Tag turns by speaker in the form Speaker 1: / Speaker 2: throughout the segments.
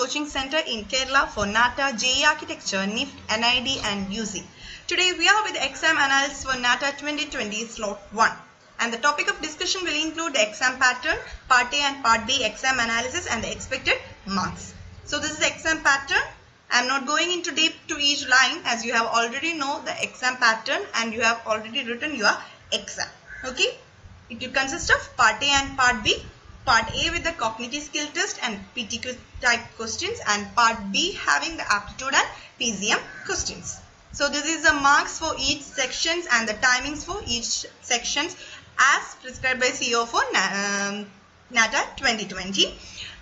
Speaker 1: coaching center in Kerala for NATA, JEE Architecture, NIFT, NID and UC. Today we are with the exam analysis for NATA 2020 slot 1. And the topic of discussion will include the exam pattern, part A and part B exam analysis and the expected marks. So this is the exam pattern. I am not going into deep to each line as you have already know the exam pattern and you have already written your exam. Okay. It will consist of part A and part B. Part A with the cognitive skill test and PTQ type questions and part B having the aptitude and PCM questions. So this is the marks for each sections and the timings for each sections as prescribed by CEO for NATA 2020.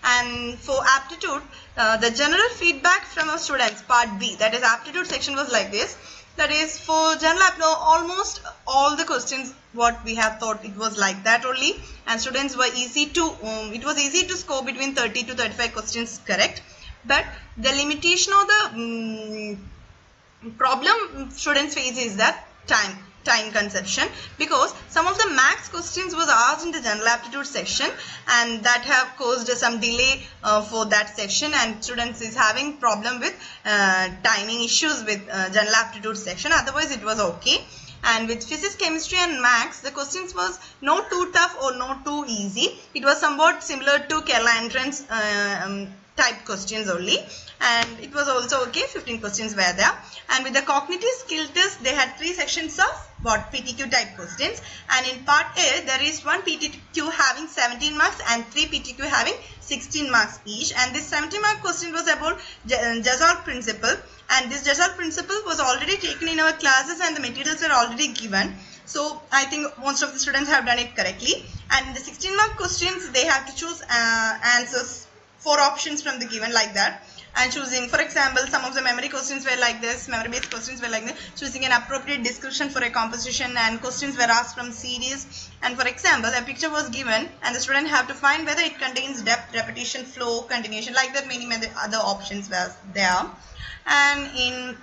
Speaker 1: And for aptitude, the general feedback from our students, part B, that is aptitude section was like this. That is for general aptitude, almost all the questions what we have thought it was like that only, and students were easy to it was easy to score between 30 to 35 questions correct. But the limitation of the problem students face is that time conception, because some of the max questions was asked in the general aptitude section and that have caused some delay for that section, and students is having problem with timing issues with general aptitude section. Otherwise it was okay. And with physics, chemistry and maths, the questions was not too tough or not too easy. It was somewhat similar to Kerala entrance type questions only, and it was also okay. 15 questions were there. And with the cognitive skill test, they had 3 sections of what PTQ type questions, and in part A there is 1 PTQ having 17 marks and 3 PTQ having 16 marks each, and this 17 mark question was about Jasol principle, and this Jasol principle was already taken in our classes and the materials were already given. So I think most of the students have done it correctly. And in the 16 mark questions they have to choose answers, 4 options from the given like that, and choosing, for example, some of the memory questions were like this, memory based questions were like this, choosing an appropriate description for a composition, and questions were asked from series. And for example, a picture was given and the student have to find whether it contains depth, repetition, flow, continuation, like that. Many other options were there. And in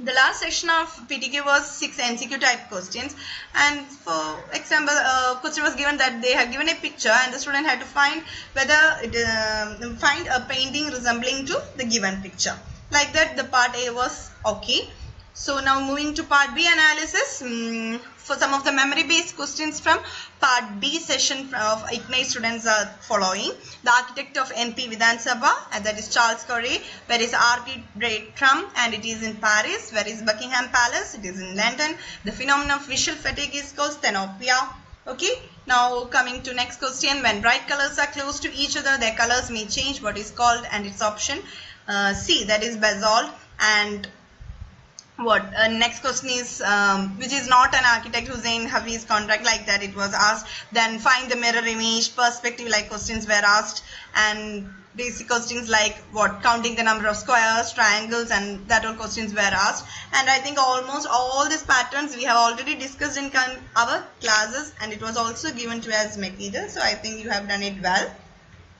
Speaker 1: the last section of PTQ was 6 MCQ type questions, and for example, question was given that they have given a picture and the student had to find whether it find a painting resembling to the given picture. Like that, the part A was okay. So now moving to part B analysis, for some of the memory based questions from part B session of IGNITE students are following. The architect of MP Vidhan Sabha, and that is Charles Corday. Where is Arc de Triomphe, and it is in Paris. Where is Buckingham Palace? It is in London. The phenomenon of visual fatigue is called sthenopia. Okay. Now coming to next question. When bright colors are close to each other, their colors may change. What is called? And its option C, that is basalt. And what next question is which is not an architect Hussein Hafiz contract, like that it was asked. Then find the mirror image, perspective like questions were asked, and basic questions like what counting the number of squares, triangles, and that all questions were asked. And I think almost all these patterns we have already discussed in our classes, and it was also given to us material, so I think you have done it well.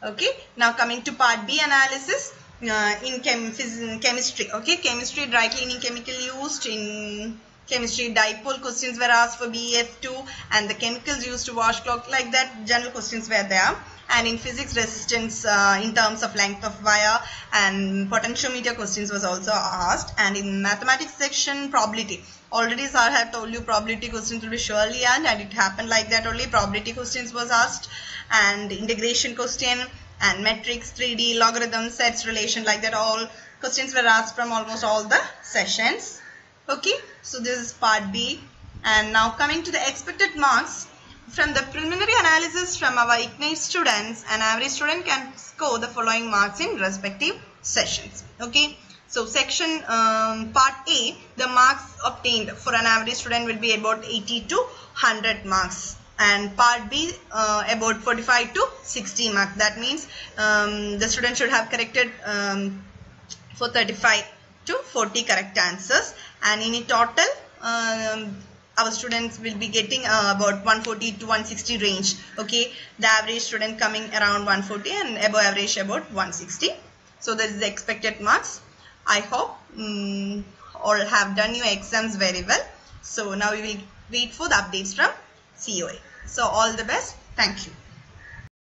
Speaker 1: Okay, now coming to part B analysis. In chemistry, okay, chemistry, dry cleaning chemical used. In chemistry, dipole questions were asked for BF2, and the chemicals used to wash cloth, like that general questions were there. And in physics, resistance in terms of length of wire, and potentiometer questions was also asked. And in mathematics section, probability, already sir have told you probability questions will be surely, and it happened like that only. Probability questions was asked, and integration question, and metrics, 3D, logarithm, sets, relation, like that all questions were asked from almost all the sessions. Okay, so this is part B. And now coming to the expected marks. From the preliminary analysis from our IGNITE students, an average student can score the following marks in respective sessions. Okay, so section part A, the marks obtained for an average student will be about 80 to 100 marks. And part B about 45 to 60 marks. That means the student should have corrected for 35 to 40 correct answers, and in total our students will be getting about 140 to 160 range. Okay, the average student coming around 140 and above average about 160. So that is the expected marks. I hope all have done your exams very well. So now we will wait for the updates from COA. So all the best. Thank you.